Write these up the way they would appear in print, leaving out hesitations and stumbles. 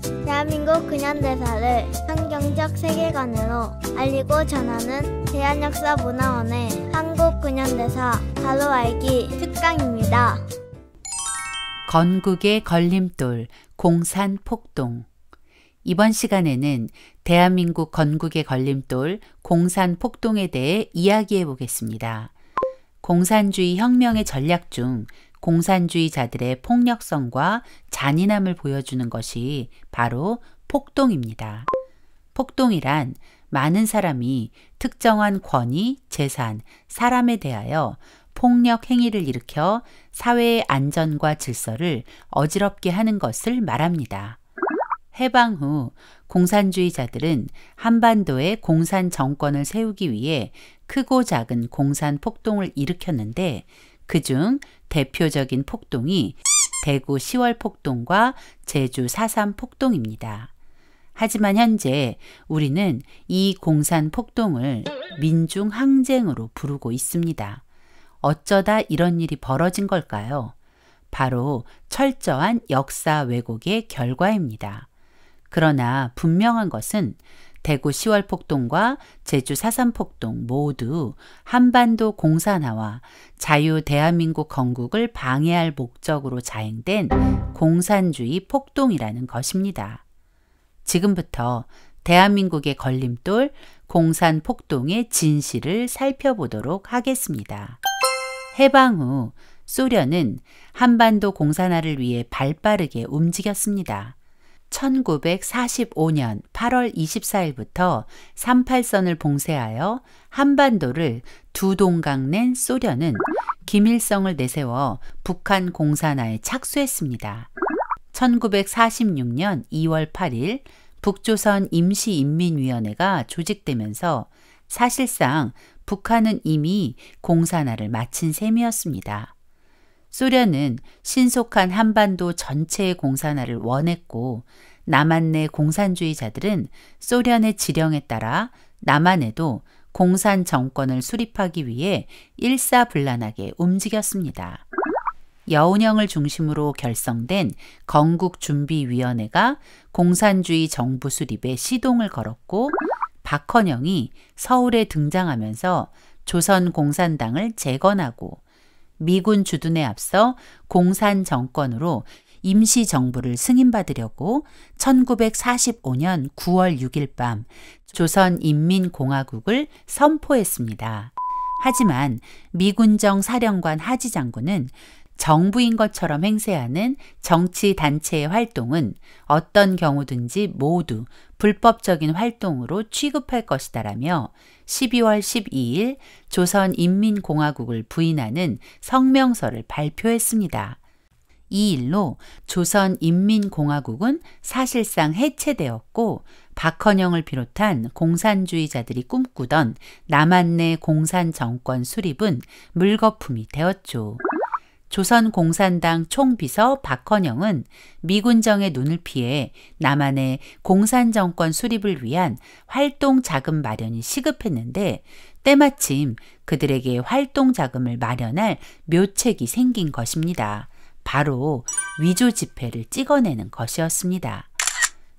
대한민국 근현대사를 환경적 세계관으로 알리고 전하는 대한역사문화원의 한국근현대사 바로 알기 특강입니다. 건국의 걸림돌, 공산폭동. 이번 시간에는 대한민국 건국의 걸림돌, 공산폭동에 대해 이야기해 보겠습니다. 공산주의 혁명의 전략 중 공산주의자들의 폭력성과 잔인함을 보여주는 것이 바로 폭동입니다. 폭동이란 많은 사람이 특정한 권위, 재산, 사람에 대하여 폭력 행위를 일으켜 사회의 안전과 질서를 어지럽게 하는 것을 말합니다. 해방 후 공산주의자들은 한반도에 공산 정권을 세우기 위해 크고 작은 공산 폭동을 일으켰는데 그중 대표적인 폭동이 대구 10월 폭동과 제주 4.3 폭동입니다. 하지만 현재 우리는 이 공산 폭동을 민중 항쟁으로 부르고 있습니다. 어쩌다 이런 일이 벌어진 걸까요? 바로 철저한 역사 왜곡의 결과입니다. 그러나 분명한 것은 대구 10월 폭동과 제주 4.3 폭동 모두 한반도 공산화와 자유 대한민국 건국을 방해할 목적으로 자행된 공산주의 폭동이라는 것입니다. 지금부터 대한민국의 걸림돌 공산폭동의 진실을 살펴보도록 하겠습니다. 해방 후 소련은 한반도 공산화를 위해 발빠르게 움직였습니다. 1945년 8월 24일부터 38선을 봉쇄하여 한반도를 두 동강 낸 소련은 김일성을 내세워 북한 공산화에 착수했습니다. 1946년 2월 8일 북조선 임시인민위원회가 조직되면서 사실상 북한은 이미 공산화를 마친 셈이었습니다. 소련은 신속한 한반도 전체의 공산화를 원했고 남한 내 공산주의자들은 소련의 지령에 따라 남한에도 공산 정권을 수립하기 위해 일사불란하게 움직였습니다. 여운형을 중심으로 결성된 건국준비위원회가 공산주의 정부 수립에 시동을 걸었고 박헌영이 서울에 등장하면서 조선공산당을 재건하고 미군 주둔에 앞서 공산 정권으로 임시정부를 승인받으려고 1945년 9월 6일 밤 조선인민공화국을 선포했습니다. 하지만 미군정 사령관 하지 장군은 정부인 것처럼 행세하는 정치단체의 활동은 어떤 경우든지 모두 불법적인 활동으로 취급할 것이다라며 12월 12일 조선인민공화국을 부인하는 성명서를 발표했습니다. 이 일로 조선인민공화국은 사실상 해체되었고 박헌영을 비롯한 공산주의자들이 꿈꾸던 남한 내 공산정권 수립은 물거품이 되었죠. 조선공산당 총비서 박헌영은 미군정의 눈을 피해 남한의 공산정권 수립을 위한 활동 자금 마련이 시급했는데 때마침 그들에게 활동 자금을 마련할 묘책이 생긴 것입니다. 바로 위조 지폐를 찍어내는 것이었습니다.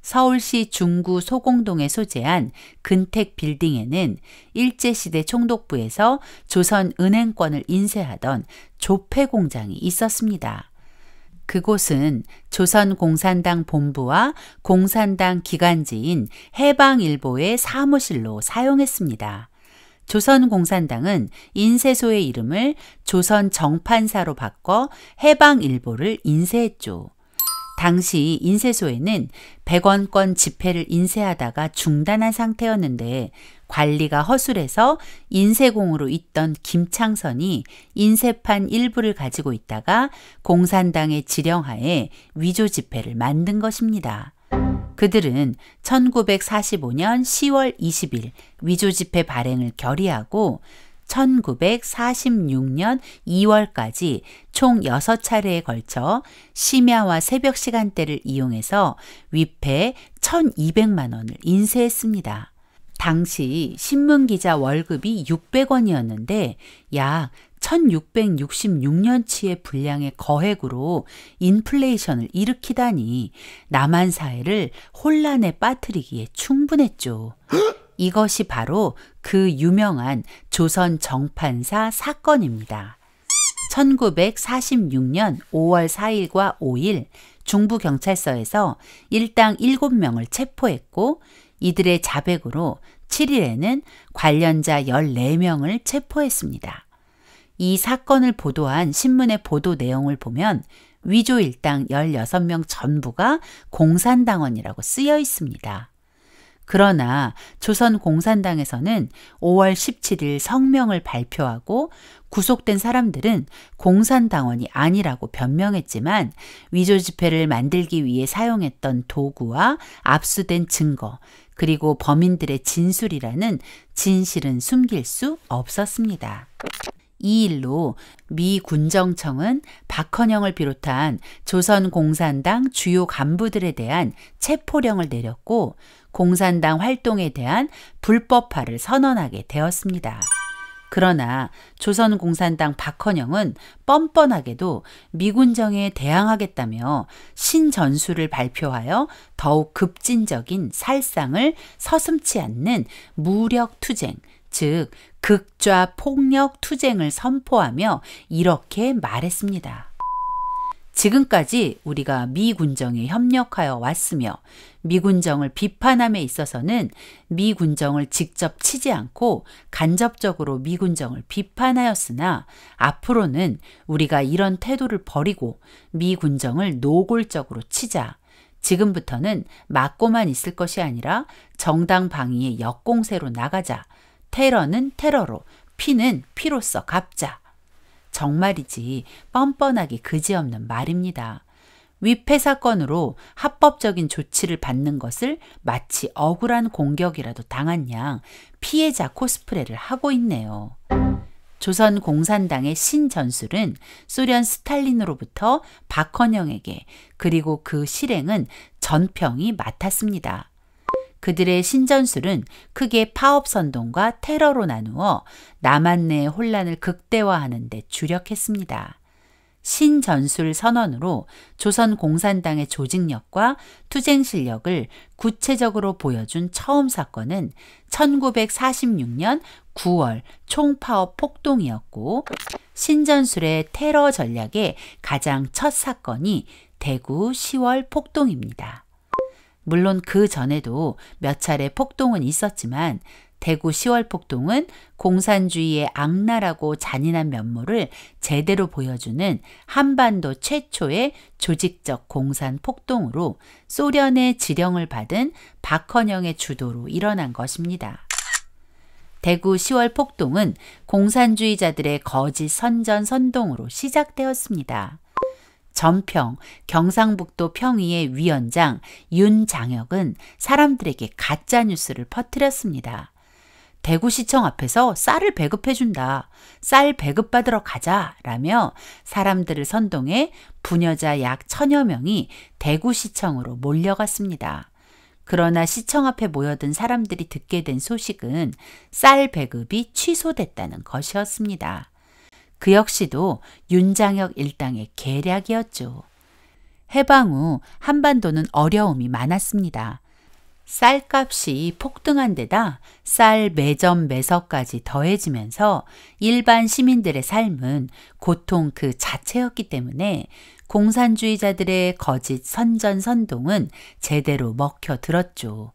서울시 중구 소공동에 소재한 근택 빌딩에는 일제시대 총독부에서 조선은행권을 인쇄하던 조폐 공장이 있었습니다. 그곳은 조선공산당 본부와 공산당 기관지인 해방일보의 사무실로 사용했습니다. 조선공산당은 인쇄소의 이름을 조선정판사로 바꿔 해방일보를 인쇄했죠. 당시 인쇄소에는 100원권 지폐를 인쇄하다가 중단한 상태였는데 관리가 허술해서 인쇄공으로 있던 김창선이 인쇄판 일부를 가지고 있다가 공산당의 지령하에 위조 지폐를 만든 것입니다. 그들은 1945년 10월 20일 위조 지폐 발행을 결의하고 1946년 2월까지 총 6차례에 걸쳐 심야와 새벽 시간대를 이용해서 위패 1,200만 원을 인쇄했습니다. 당시 신문기자 월급이 600원이었는데 약 1666년치의 분량의 거액으로 인플레이션을 일으키다니 남한 사회를 혼란에 빠뜨리기에 충분했죠. 이것이 바로 그 유명한 조선 정판사 사건입니다. 1946년 5월 4일과 5일 중부경찰서에서 일당 7명을 체포했고 이들의 자백으로 7일에는 관련자 14명을 체포했습니다. 이 사건을 보도한 신문의 보도 내용을 보면 위조 일당 16명 전부가 공산당원이라고 쓰여 있습니다. 그러나 조선공산당에서는 5월 17일 성명을 발표하고 구속된 사람들은 공산당원이 아니라고 변명했지만 위조 지폐를 만들기 위해 사용했던 도구와 압수된 증거 그리고 범인들의 진술이라는 진실은 숨길 수 없었습니다. 이 일로 미 군정청은 박헌영을 비롯한 조선공산당 주요 간부들에 대한 체포령을 내렸고 공산당 활동에 대한 불법화를 선언하게 되었습니다. 그러나 조선공산당 박헌영은 뻔뻔하게도 미군정에 대항하겠다며 신전술을 발표하여 더욱 급진적인 살상을 서슴지 않는 무력투쟁, 즉 극좌 폭력 투쟁을 선포하며 이렇게 말했습니다. 지금까지 우리가 미군정에 협력하여 왔으며 미군정을 비판함에 있어서는 미군정을 직접 치지 않고 간접적으로 미군정을 비판하였으나 앞으로는 우리가 이런 태도를 버리고 미군정을 노골적으로 치자. 지금부터는 맞고만 있을 것이 아니라 정당 방위의 역공세로 나가자. 테러는 테러로, 피는 피로써 갚자. 정말이지 뻔뻔하기 그지없는 말입니다. 위패 사건으로 합법적인 조치를 받는 것을 마치 억울한 공격이라도 당한 양 피해자 코스프레를 하고 있네요. 조선 공산당의 신전술은 소련 스탈린으로부터 박헌영에게 그리고 그 실행은 전평이 맡았습니다. 그들의 신전술은 크게 파업선동과 테러로 나누어 남한 내의 혼란을 극대화하는 데 주력했습니다. 신전술 선언으로 조선 공산당의 조직력과 투쟁 실력을 구체적으로 보여준 처음 사건은 1946년 9월 총파업 폭동이었고 신전술의 테러 전략의 가장 첫 사건이 대구 10월 폭동입니다. 물론 그 전에도 몇 차례 폭동은 있었지만 대구 10월 폭동은 공산주의의 악랄하고 잔인한 면모를 제대로 보여주는 한반도 최초의 조직적 공산 폭동으로 소련의 지령을 받은 박헌영의 주도로 일어난 것입니다. 대구 10월 폭동은 공산주의자들의 거짓 선전 선동으로 시작되었습니다. 전평 경상북도 평의의 위원장 윤장혁은 사람들에게 가짜뉴스를 퍼뜨렸습니다. 대구시청 앞에서 쌀을 배급해준다. 쌀 배급받으러 가자. 라며 사람들을 선동해 부녀자 약 1000여 명이 대구시청으로 몰려갔습니다. 그러나 시청 앞에 모여든 사람들이 듣게 된 소식은 쌀 배급이 취소됐다는 것이었습니다. 그 역시도 윤장혁 일당의 계략이었죠. 해방 후 한반도는 어려움이 많았습니다. 쌀값이 폭등한 데다 쌀 매점 매석까지 더해지면서 일반 시민들의 삶은 고통 그 자체였기 때문에 공산주의자들의 거짓 선전 선동은 제대로 먹혀들었죠.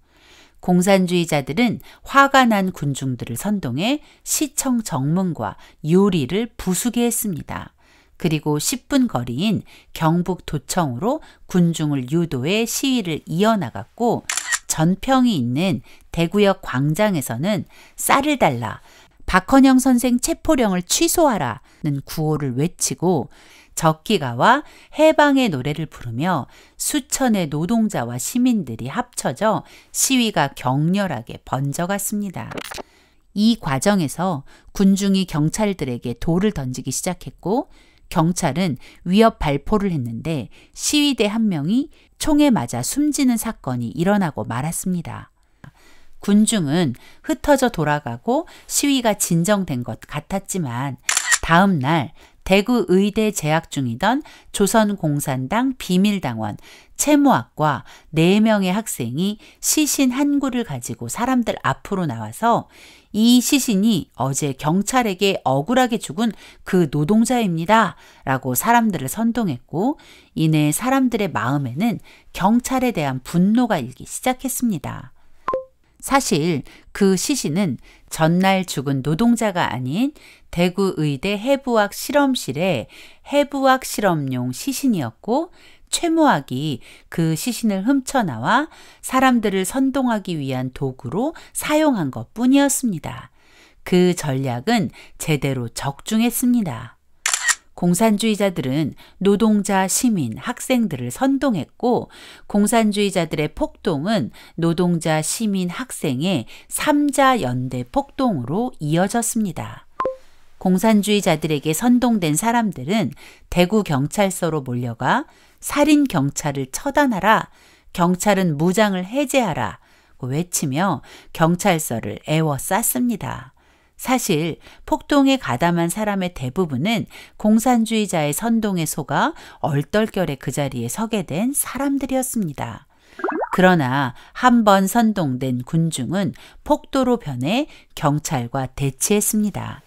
공산주의자들은 화가 난 군중들을 선동해 시청 정문과 유리를 부수게 했습니다. 그리고 10분 거리인 경북 도청으로 군중을 유도해 시위를 이어나갔고 전평이 있는 대구역 광장에서는 쌀을 달라, 박헌영 선생 체포령을 취소하라는 구호를 외치고 적기가와 해방의 노래를 부르며 수천의 노동자와 시민들이 합쳐져 시위가 격렬하게 번져갔습니다. 이 과정에서 군중이 경찰들에게 돌을 던지기 시작했고 경찰은 위협 발포를 했는데 시위대 한 명이 총에 맞아 숨지는 사건이 일어나고 말았습니다. 군중은 흩어져 돌아가고 시위가 진정된 것 같았지만 다음 날 대구 의대 재학 중이던 조선공산당 비밀당원 채모학과 4명의 학생이 시신 한 구를 가지고 사람들 앞으로 나와서 이 시신이 어제 경찰에게 억울하게 죽은 그 노동자입니다. 라고 사람들을 선동했고 이내 사람들의 마음에는 경찰에 대한 분노가 일기 시작했습니다. 사실 그 시신은 전날 죽은 노동자가 아닌 대구의대 해부학 실험실의 해부학 실험용 시신이었고 최모학이 그 시신을 훔쳐나와 사람들을 선동하기 위한 도구로 사용한 것뿐이었습니다. 그 전략은 제대로 적중했습니다. 공산주의자들은 노동자, 시민, 학생들을 선동했고 공산주의자들의 폭동은 노동자, 시민, 학생의 3자 연대 폭동으로 이어졌습니다. 공산주의자들에게 선동된 사람들은 대구 경찰서로 몰려가 살인 경찰을 처단하라, 경찰은 무장을 해제하라 외치며 경찰서를 에워쌌습니다. 사실 폭동에 가담한 사람의 대부분은 공산주의자의 선동에 속아 얼떨결에 그 자리에 서게 된 사람들이었습니다. 그러나 한 번 선동된 군중은 폭도로 변해 경찰과 대치했습니다.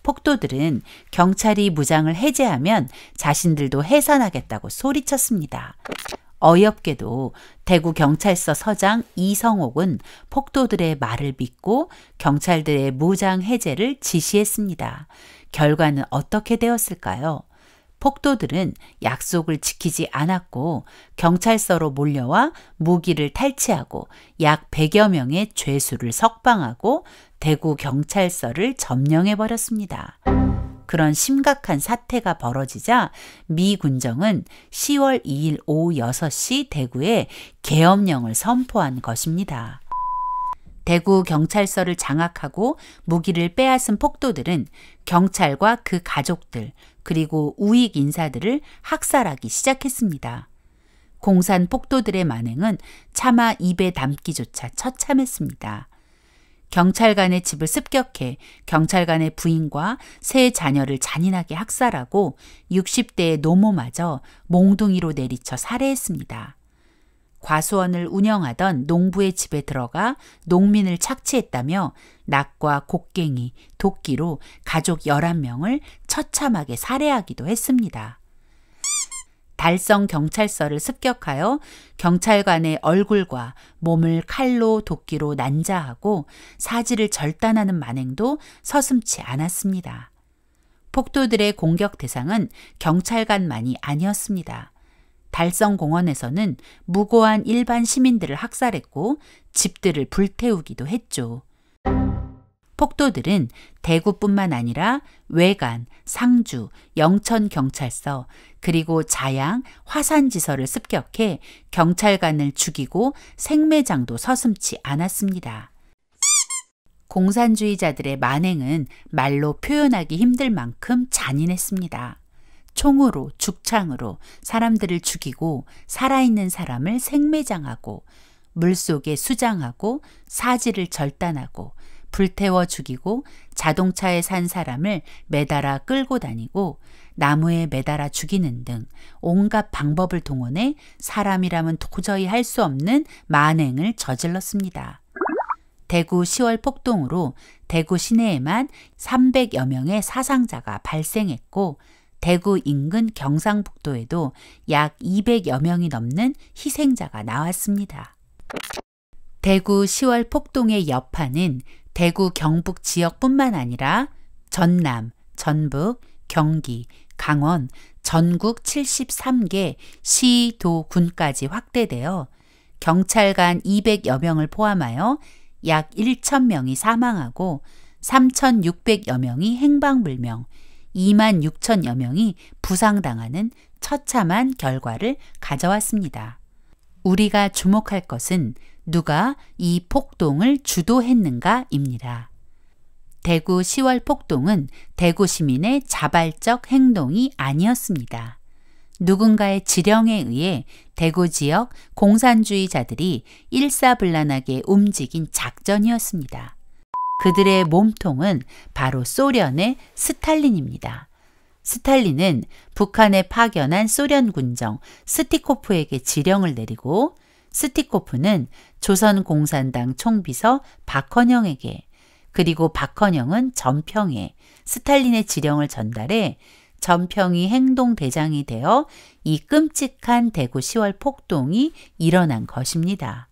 폭도들은 경찰이 무장을 해제하면 자신들도 해산하겠다고 소리쳤습니다. 어이없게도 대구 경찰서 서장 이성옥은 폭도들의 말을 믿고 경찰들의 무장 해제를 지시했습니다. 결과는 어떻게 되었을까요? 폭도들은 약속을 지키지 않았고 경찰서로 몰려와 무기를 탈취하고 약 100여 명의 죄수를 석방하고 대구 경찰서를 점령해버렸습니다. 그런 심각한 사태가 벌어지자 미 군정은 10월 2일 오후 6시 대구에 계엄령을 선포한 것입니다. 대구 경찰서를 장악하고 무기를 빼앗은 폭도들은 경찰과 그 가족들 그리고 우익 인사들을 학살하기 시작했습니다. 공산 폭도들의 만행은 차마 입에 담기조차 처참했습니다. 경찰관의 집을 습격해 경찰관의 부인과 세 자녀를 잔인하게 학살하고 60대의 노모마저 몽둥이로 내리쳐 살해했습니다. 과수원을 운영하던 농부의 집에 들어가 농민을 착취했다며 낙과 곡괭이, 도끼로 가족 11명을 처참하게 살해하기도 했습니다. 달성 경찰서를 습격하여 경찰관의 얼굴과 몸을 칼로 도끼로 난자하고 사지를 절단하는 만행도 서슴지 않았습니다. 폭도들의 공격 대상은 경찰관만이 아니었습니다. 달성공원에서는 무고한 일반 시민들을 학살했고 집들을 불태우기도 했죠. 폭도들은 대구뿐만 아니라 외관, 상주, 영천경찰서, 그리고 자양, 화산지서를 습격해 경찰관을 죽이고 생매장도 서슴지 않았습니다. 공산주의자들의 만행은 말로 표현하기 힘들 만큼 잔인했습니다. 총으로, 죽창으로 사람들을 죽이고 살아있는 사람을 생매장하고 물속에 수장하고 사지를 절단하고 불태워 죽이고 자동차에 산 사람을 매달아 끌고 다니고 나무에 매달아 죽이는 등 온갖 방법을 동원해 사람이라면 도저히 할 수 없는 만행을 저질렀습니다. 대구 10월 폭동으로 대구 시내에만 300여 명의 사상자가 발생했고 대구 인근 경상북도에도 약 200여 명이 넘는 희생자가 나왔습니다. 대구 10월 폭동의 여파는 대구 경북 지역뿐만 아니라 전남, 전북, 경기, 강원, 전국 73개 시, 도, 군까지 확대되어 경찰관 200여 명을 포함하여 약 1,000명이 사망하고 3,600여 명이 행방불명, 2만 6천여 명이 부상당하는 처참한 결과를 가져왔습니다. 우리가 주목할 것은 누가 이 폭동을 주도했는가입니다. 대구 10월 폭동은 대구 시민의 자발적 행동이 아니었습니다. 누군가의 지령에 의해 대구 지역 공산주의자들이 일사불란하게 움직인 작전이었습니다. 그들의 몸통은 바로 소련의 스탈린입니다. 스탈린은 북한에 파견한 소련 군정 스티코프에게 지령을 내리고 스티코프는 조선공산당 총비서 박헌영에게 그리고 박헌영은 전평에 스탈린의 지령을 전달해 전평이 행동대장이 되어 이 끔찍한 대구 10월 폭동이 일어난 것입니다.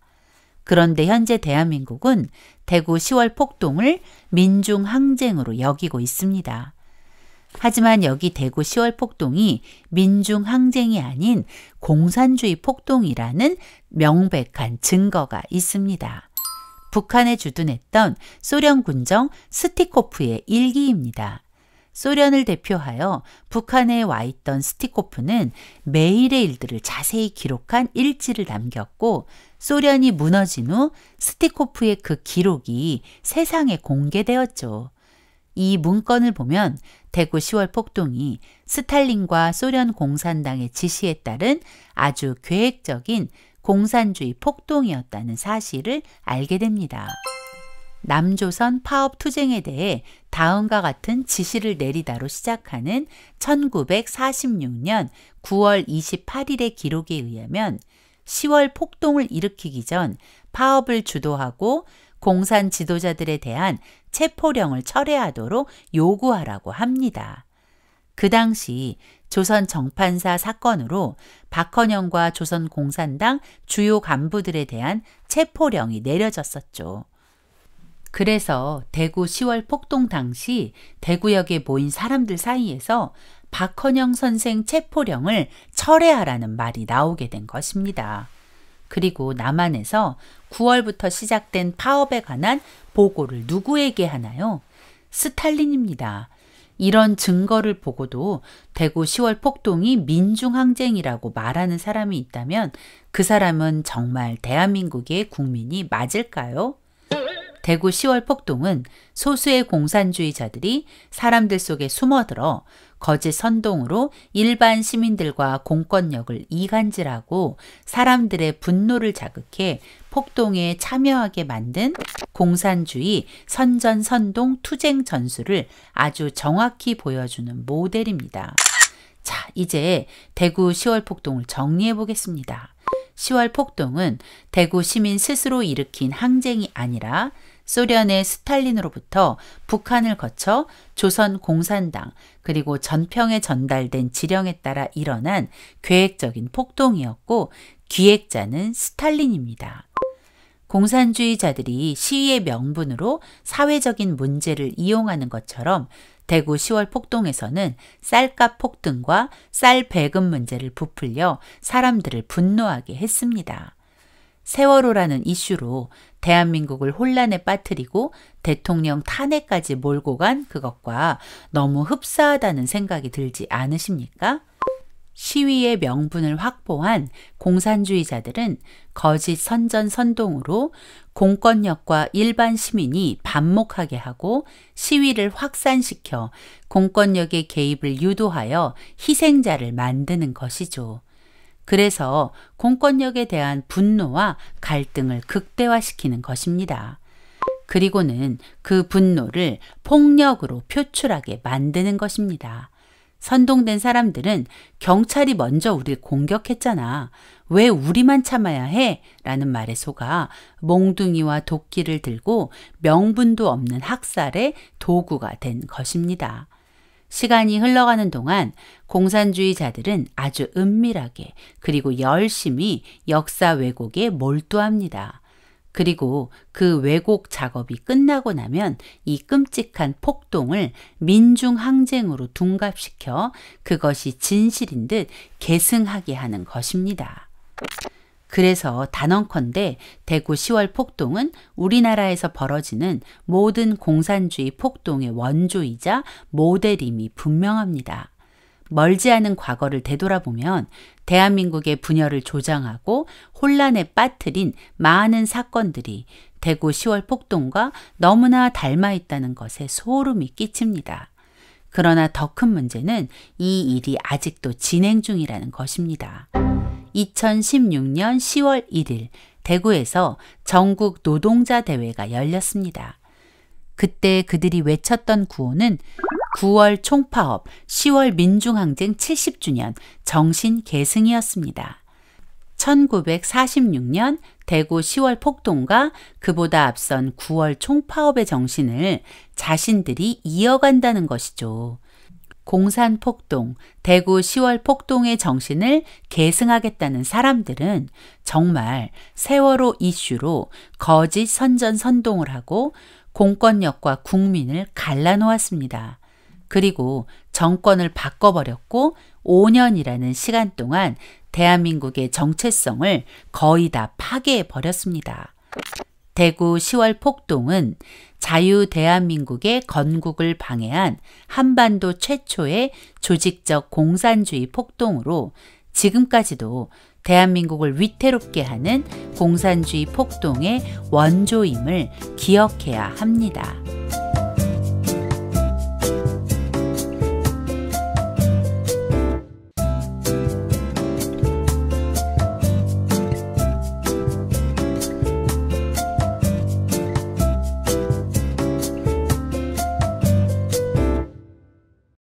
그런데 현재 대한민국은 대구 10월 폭동을 민중항쟁으로 여기고 있습니다. 하지만 여기 대구 10월 폭동이 민중항쟁이 아닌 공산주의 폭동이라는 명백한 증거가 있습니다. 북한에 주둔했던 소련 군정 스티코프의 일기입니다. 소련을 대표하여 북한에 와 있던 스티코프는 매일의 일들을 자세히 기록한 일지를 남겼고 소련이 무너진 후 스티코프의 그 기록이 세상에 공개되었죠. 이 문건을 보면 대구 10월 폭동이 스탈린과 소련 공산당의 지시에 따른 아주 계획적인 공산주의 폭동이었다는 사실을 알게 됩니다. 남조선 파업 투쟁에 대해 다음과 같은 지시를 내리다로 시작하는 1946년 9월 28일의 기록에 의하면 10월 폭동을 일으키기 전 파업을 주도하고 공산 지도자들에 대한 체포령을 철회하도록 요구하라고 합니다. 그 당시 조선 정판사 사건으로 박헌영과 조선 공산당 주요 간부들에 대한 체포령이 내려졌었죠. 그래서 대구 10월 폭동 당시 대구역에 모인 사람들 사이에서 박헌영 선생 체포령을 철회하라는 말이 나오게 된 것입니다. 그리고 남한에서 9월부터 시작된 파업에 관한 보고를 누구에게 하나요? 스탈린입니다. 이런 증거를 보고도 대구 10월 폭동이 민중항쟁이라고 말하는 사람이 있다면 그 사람은 정말 대한민국의 국민이 맞을까요? 대구 10월 폭동은 소수의 공산주의자들이 사람들 속에 숨어들어 거짓 선동으로 일반 시민들과 공권력을 이간질하고 사람들의 분노를 자극해 폭동에 참여하게 만든 공산주의 선전선동 투쟁 전술을 아주 정확히 보여주는 모델입니다. 자, 이제 대구 10월 폭동을 정리해 보겠습니다. 10월 폭동은 대구 시민 스스로 일으킨 항쟁이 아니라 소련의 스탈린으로부터 북한을 거쳐 조선 공산당 그리고 전평에 전달된 지령에 따라 일어난 계획적인 폭동이었고 기획자는 스탈린입니다. 공산주의자들이 시위의 명분으로 사회적인 문제를 이용하는 것처럼 대구 10월 폭동에서는 쌀값 폭등과 쌀 배급 문제를 부풀려 사람들을 분노하게 했습니다. 세월호라는 이슈로 대한민국을 혼란에 빠뜨리고 대통령 탄핵까지 몰고 간 그것과 너무 흡사하다는 생각이 들지 않으십니까? 시위의 명분을 확보한 공산주의자들은 거짓 선전선동으로 공권력과 일반 시민이 반목하게 하고 시위를 확산시켜 공권력의 개입을 유도하여 희생자를 만드는 것이죠. 그래서 공권력에 대한 분노와 갈등을 극대화시키는 것입니다. 그리고는 그 분노를 폭력으로 표출하게 만드는 것입니다. 선동된 사람들은 경찰이 먼저 우리를 공격했잖아. 왜 우리만 참아야 해? 라는 말에 속아 몽둥이와 도끼를 들고 명분도 없는 학살의 도구가 된 것입니다. 시간이 흘러가는 동안 공산주의자들은 아주 은밀하게 그리고 열심히 역사 왜곡에 몰두합니다. 그리고 그 왜곡 작업이 끝나고 나면 이 끔찍한 폭동을 민중항쟁으로 둔갑시켜 그것이 진실인 듯 계승하게 하는 것입니다. 그래서 단언컨대 대구 10월 폭동은 우리나라에서 벌어지는 모든 공산주의 폭동의 원조이자 모델임이 분명합니다. 멀지 않은 과거를 되돌아보면 대한민국의 분열을 조장하고 혼란에 빠뜨린 많은 사건들이 대구 10월 폭동과 너무나 닮아 있다는 것에 소름이 끼칩니다. 그러나 더 큰 문제는 이 일이 아직도 진행 중이라는 것입니다. 2016년 10월 1일 대구에서 전국 노동자 대회가 열렸습니다. 그때 그들이 외쳤던 구호는 9월 총파업, 10월 민중항쟁 70주년 정신 계승이었습니다. 1946년 대구 10월 폭동과 그보다 앞선 9월 총파업의 정신을 자신들이 이어간다는 것이죠. 공산폭동, 대구 10월 폭동의 정신을 계승하겠다는 사람들은 정말 세월호 이슈로 거짓 선전선동을 하고 공권력과 국민을 갈라놓았습니다. 그리고 정권을 바꿔버렸고 5년이라는 시간 동안 대한민국의 정체성을 거의 다 파괴해버렸습니다. 대구 10월 폭동은 자유 대한민국의 건국을 방해한 한반도 최초의 조직적 공산주의 폭동으로 지금까지도 대한민국을 위태롭게 하는 공산주의 폭동의 원조임을 기억해야 합니다.